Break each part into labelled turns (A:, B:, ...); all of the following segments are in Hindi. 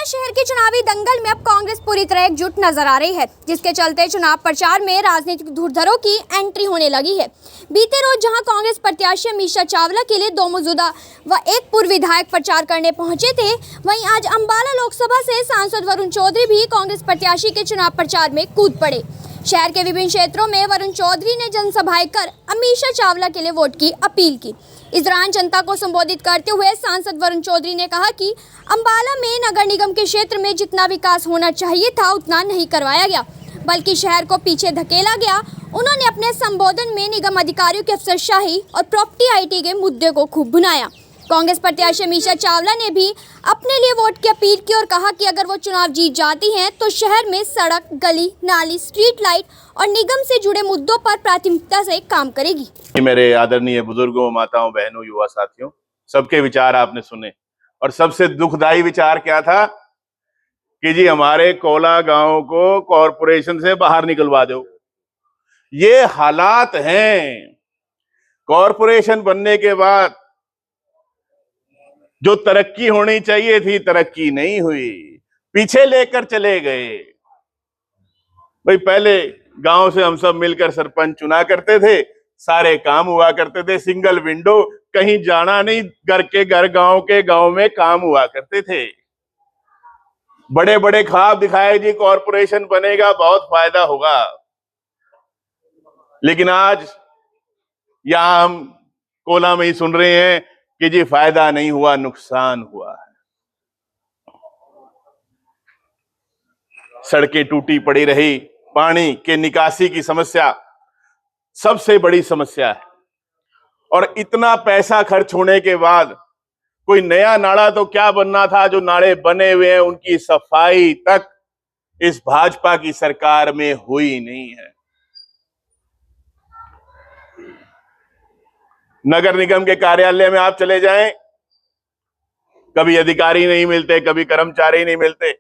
A: अम्बाला शहर के चुनावी दंगल में अब कांग्रेस पूरी तरह एकजुट नजर आ रही है, जिसके चलते चुनाव प्रचार में राजनीतिक धुरंधरों की एंट्री होने लगी है। बीते रोज जहां कांग्रेस प्रत्याशी अमीषा चावला के लिए 2 मौजूदा व एक पूर्व विधायक प्रचार करने पहुंचे थे, वहीं आज अम्बाला लोकसभा से सांसद वरुण चौधरी भी कांग्रेस प्रत्याशी के चुनाव प्रचार में कूद पड़े। शहर के विभिन्न क्षेत्रों में वरुण चौधरी ने जनसभाएं कर अमीषा चावला के लिए वोट की अपील की। इस दौरान जनता को संबोधित करते हुए सांसद वरुण चौधरी ने कहा कि अम्बाला में नगर निगम के क्षेत्र में जितना विकास होना चाहिए था उतना नहीं करवाया गया, बल्कि शहर को पीछे धकेला गया। उन्होंने अपने संबोधन में निगम अधिकारियों की अफसरशाही और प्रॉपर्टी आईटी के मुद्दे को खूब भुनाया। कांग्रेस प्रत्याशी अमीषा चावला ने भी अपने लिए वोट की अपील की और कहा कि अगर वो चुनाव जीत जाती हैं तो शहर में सड़क, गली, नाली, स्ट्रीट लाइट और निगम से जुड़े मुद्दों पर प्राथमिकता से काम करेगी।
B: मेरे आदरणीय बुजुर्गों, माताओं, बहनों, युवा साथियों, सबके विचार आपने सुने और सबसे दुखदाई विचार क्या था कि जी हमारे कोला गांव को कॉरपोरेशन से बाहर निकलवा दो। ये हालात हैं। कॉरपोरेशन बनने के बाद जो तरक्की होनी चाहिए थी, तरक्की नहीं हुई, पीछे लेकर चले गए। भाई पहले गांव से हम सब मिलकर सरपंच चुना करते थे, सारे काम हुआ करते थे, सिंगल विंडो, कहीं जाना नहीं, घर के घर, गांव के गांव में काम हुआ करते थे। बड़े बड़े ख्वाब दिखाए जी कॉरपोरेशन बनेगा, बहुत फायदा होगा, लेकिन आज यहां हम कोला में ही सुन रहे हैं कि जी फायदा नहीं हुआ, नुकसान हुआ है। सड़कें टूटी पड़ी रही, पानी के निकासी की समस्या सबसे बड़ी समस्या है, और इतना पैसा खर्च होने के बाद कोई नया नाला तो क्या बनना था, जो नाले बने हुए हैं उनकी सफाई तक इस भाजपा की सरकार में हुई नहीं है। नगर निगम के कार्यालय में आप चले जाएं, कभी अधिकारी नहीं मिलते, कभी कर्मचारी नहीं मिलते,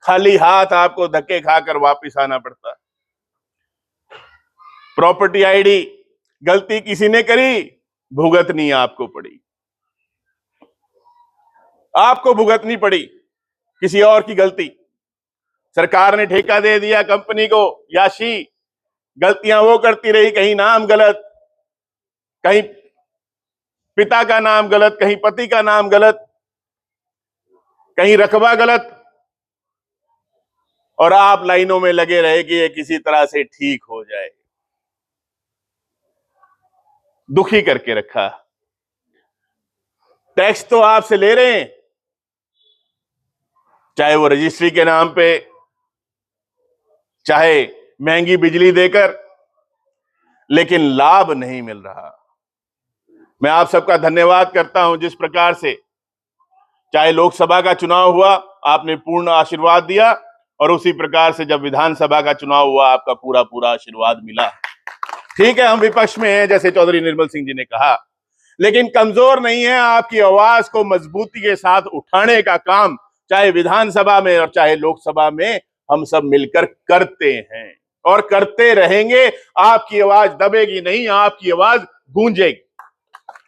B: खाली हाथ आपको धक्के खाकर वापस आना पड़ता है। प्रॉपर्टी आईडी गलती किसी ने करी, भुगतनी आपको पड़ी, आपको भुगतनी पड़ी किसी और की गलती। सरकार ने ठेका दे दिया कंपनी को, याशी गलतियां वो करती रही, कहीं नाम गलत, कहीं पिता का नाम गलत, कहीं पति का नाम गलत, कहीं रकबा गलत, और आप लाइनों में लगे रहे कि ये किसी तरह से ठीक हो जाए। दुखी करके रखा। टैक्स तो आपसे ले रहे हैं, चाहे वो रजिस्ट्री के नाम पे, चाहे महंगी बिजली देकर, लेकिन लाभ नहीं मिल रहा। मैं आप सबका धन्यवाद करता हूं, जिस प्रकार से चाहे लोकसभा का चुनाव हुआ आपने पूर्ण आशीर्वाद दिया, और उसी प्रकार से जब विधानसभा का चुनाव हुआ आपका पूरा पूरा आशीर्वाद मिला। ठीक है, हम विपक्ष में हैं, जैसे चौधरी निर्मल सिंह जी ने कहा, लेकिन कमजोर नहीं है। आपकी आवाज को मजबूती के साथ उठाने का काम चाहे विधानसभा में और चाहे लोकसभा में हम सब मिलकर करते हैं और करते रहेंगे। आपकी आवाज दबेगी नहीं, आपकी आवाज गूंजेगी।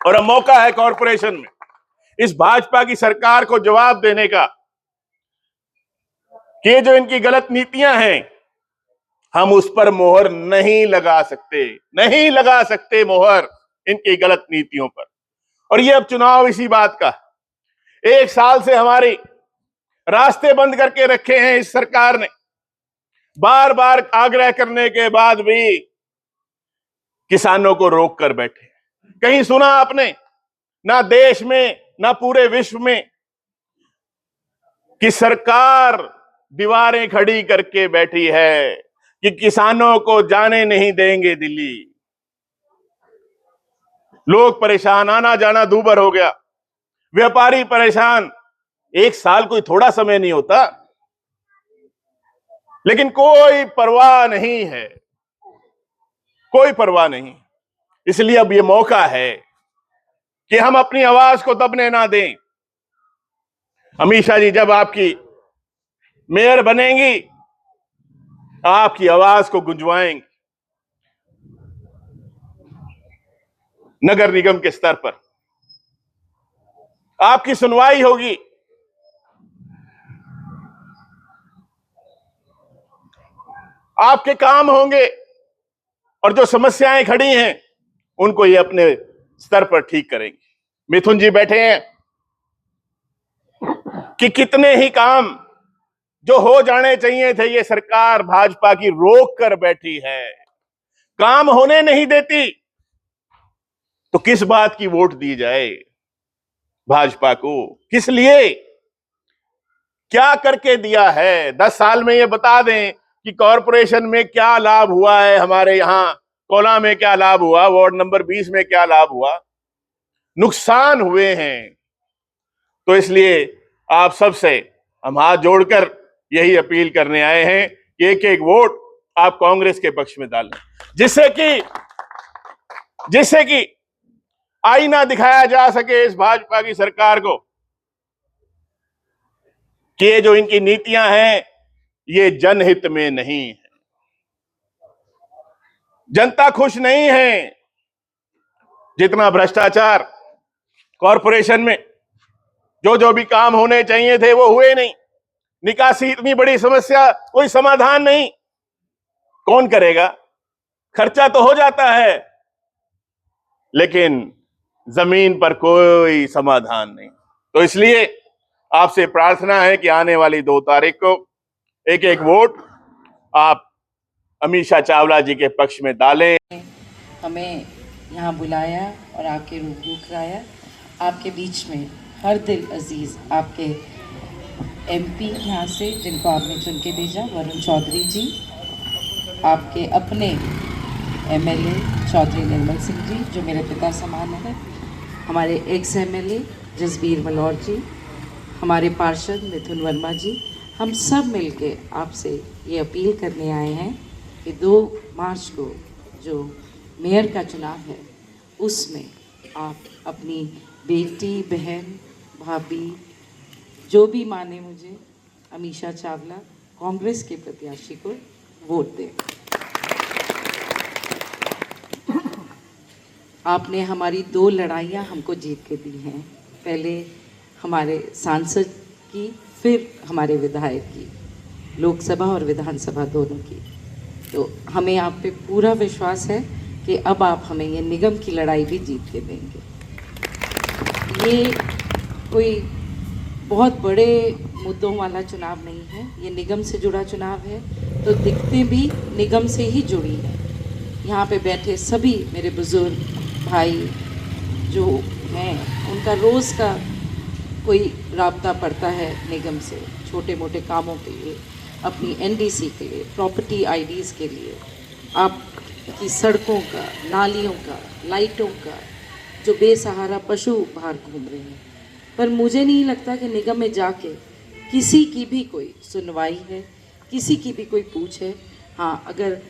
B: और अब मौका है कॉरपोरेशन में इस भाजपा की सरकार को जवाब देने का कि जो इनकी गलत नीतियां हैं, हम उस पर मोहर नहीं लगा सकते, नहीं लगा सकते मोहर इनकी गलत नीतियों पर। और ये अब चुनाव इसी बात का। 1 साल से हमारी रास्ते बंद करके रखे हैं इस सरकार ने, बार बार आग्रह करने के बाद भी किसानों को रोक कर बैठे। कहीं सुना आपने, ना देश में ना पूरे विश्व में, कि सरकार दीवारें खड़ी करके बैठी है कि किसानों को जाने नहीं देंगे दिल्ली। लोग परेशान, आना जाना दूभर हो गया, व्यापारी परेशान। 1 साल कोई थोड़ा समय नहीं होता, लेकिन कोई परवाह नहीं है, कोई परवाह नहीं। इसलिए अब ये मौका है कि हम अपनी आवाज को दबने ना दें। अमीषा जी जब आपकी मेयर बनेंगी, आपकी आवाज को गुंजवाएंगे नगर निगम के स्तर पर, आपकी सुनवाई होगी। आपके काम होंगे और जो समस्याएं खड़ी हैं उनको ये अपने स्तर पर ठीक करेंगे। मिथुन जी बैठे हैं कि कितने ही काम जो हो जाने चाहिए थे ये सरकार भाजपा की रोक कर बैठी है, काम होने नहीं देती। तो किस बात की वोट दी जाए भाजपा को? किस लिए? क्या करके दिया है? 10 साल में ये बता दें कि कॉरपोरेशन में क्या लाभ हुआ है, हमारे यहां कोला में क्या लाभ हुआ, वार्ड नंबर 20 में क्या लाभ हुआ, नुकसान हुए हैं। तो इसलिए आप सबसे हम हाथ जोड़कर यही अपील करने आए हैं कि एक एक वोट आप कांग्रेस के पक्ष में डालें, जिससे कि आईना दिखाया जा सके इस भाजपा की सरकार को कि ये जो इनकी नीतियां हैं ये जनहित में नहीं है, जनता खुश नहीं है। जितना भ्रष्टाचार कॉरपोरेशन में जो भी काम होने चाहिए थे वो हुए नहीं, निकासी इतनी बड़ी समस्या, कोई समाधान नहीं। कौन करेगा? खर्चा तो हो जाता है लेकिन जमीन पर कोई समाधान नहीं। तो इसलिए आपसे प्रार्थना है कि आने वाली 2 तारीख को एक एक वोट आप अमीषा चावला जी के पक्ष में डालें।
C: हमें यहाँ बुलाया और आपके रूबरू कराया। आपके बीच में हर दिल अजीज आपके एमपी यहाँ से जिनको आपने चुन के भेजा, वरुण चौधरी जी, आपके अपने एमएलए चौधरी निर्मल सिंह जी जो मेरे पिता समान है, हमारे एक्स एमएलए जसबीर मलौर जी, हमारे पार्षद मिथुन वर्मा जी, हम सब मिलके आपसे ये अपील करने आए हैं कि 2 मार्च को जो मेयर का चुनाव है उसमें आप अपनी बेटी, बहन, भाभी, जो भी माने मुझे, अमीषा चावला कांग्रेस के प्रत्याशी को वोट दें। आपने हमारी 2 लड़ाइयाँ हमको जीत के दी हैं, पहले हमारे सांसद की, फिर हमारे विधायक की, लोकसभा और विधानसभा दोनों की। तो हमें आप पे पूरा विश्वास है कि अब आप हमें ये निगम की लड़ाई भी जीत के देंगे। ये कोई बहुत बड़े मुद्दों वाला चुनाव नहीं है, ये निगम से जुड़ा चुनाव है, तो दिक्कतें भी निगम से ही जुड़ी हैं। यहाँ पे बैठे सभी मेरे बुजुर्ग भाई जो हैं उनका रोज़ का कोई राब्ता पड़ता है निगम से, छोटे मोटे कामों के लिए, अपनी एनडीसी के लिए, प्रॉपर्टी आईडीज़ के लिए, आपकी सड़कों का, नालियों का, लाइटों का, जो बेसहारा पशु बाहर घूम रहे हैं। पर मुझे नहीं लगता कि निगम में जाके किसी की भी कोई सुनवाई है, किसी की भी कोई पूछ है। हाँ, अगर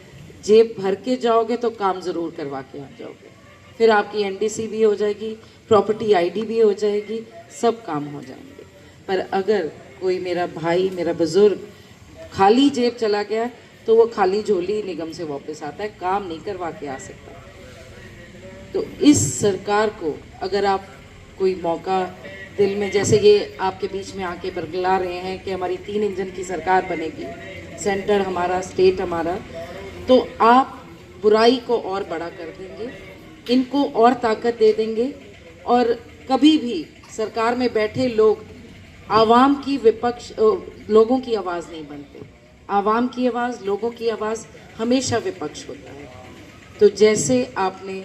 C: जेब भर के जाओगे तो काम ज़रूर करवा के आ जाओगे, फिर आपकी एनडीसी भी हो जाएगी, प्रॉपर्टी आईडी भी हो जाएगी, सब काम हो जाएंगे। पर अगर कोई मेरा भाई, मेरा बुज़ुर्ग खाली जेब चला गया तो वो खाली झोली निगम से वापस आता है, काम नहीं करवा के आ सकता। तो इस सरकार को अगर आप कोई मौका दिल में, जैसे ये आपके बीच में आके बरगला रहे हैं कि हमारी 3 इंजन की सरकार बनेगी, सेंटर हमारा, स्टेट हमारा, तो आप बुराई को और बड़ा कर देंगे, इनको और ताकत दे देंगे। और कभी भी सरकार में बैठे लोग आवाम की विपक्ष लोगों की आवाज़ नहीं बनते। आवाम की आवाज़, लोगों की आवाज़ हमेशा विपक्ष होता है। तो जैसे आपने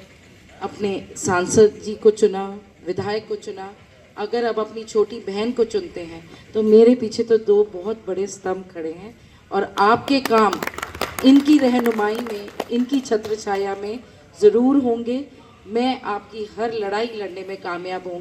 C: अपने सांसद जी को चुना, विधायक को चुना, अगर अब अपनी छोटी बहन को चुनते हैं तो मेरे पीछे तो 2 बहुत बड़े स्तंभ खड़े हैं और आपके काम इनकी रहनुमाई में, इनकी छत्र छाया में ज़रूर होंगे। मैं आपकी हर लड़ाई लड़ने में कामयाब होंगी।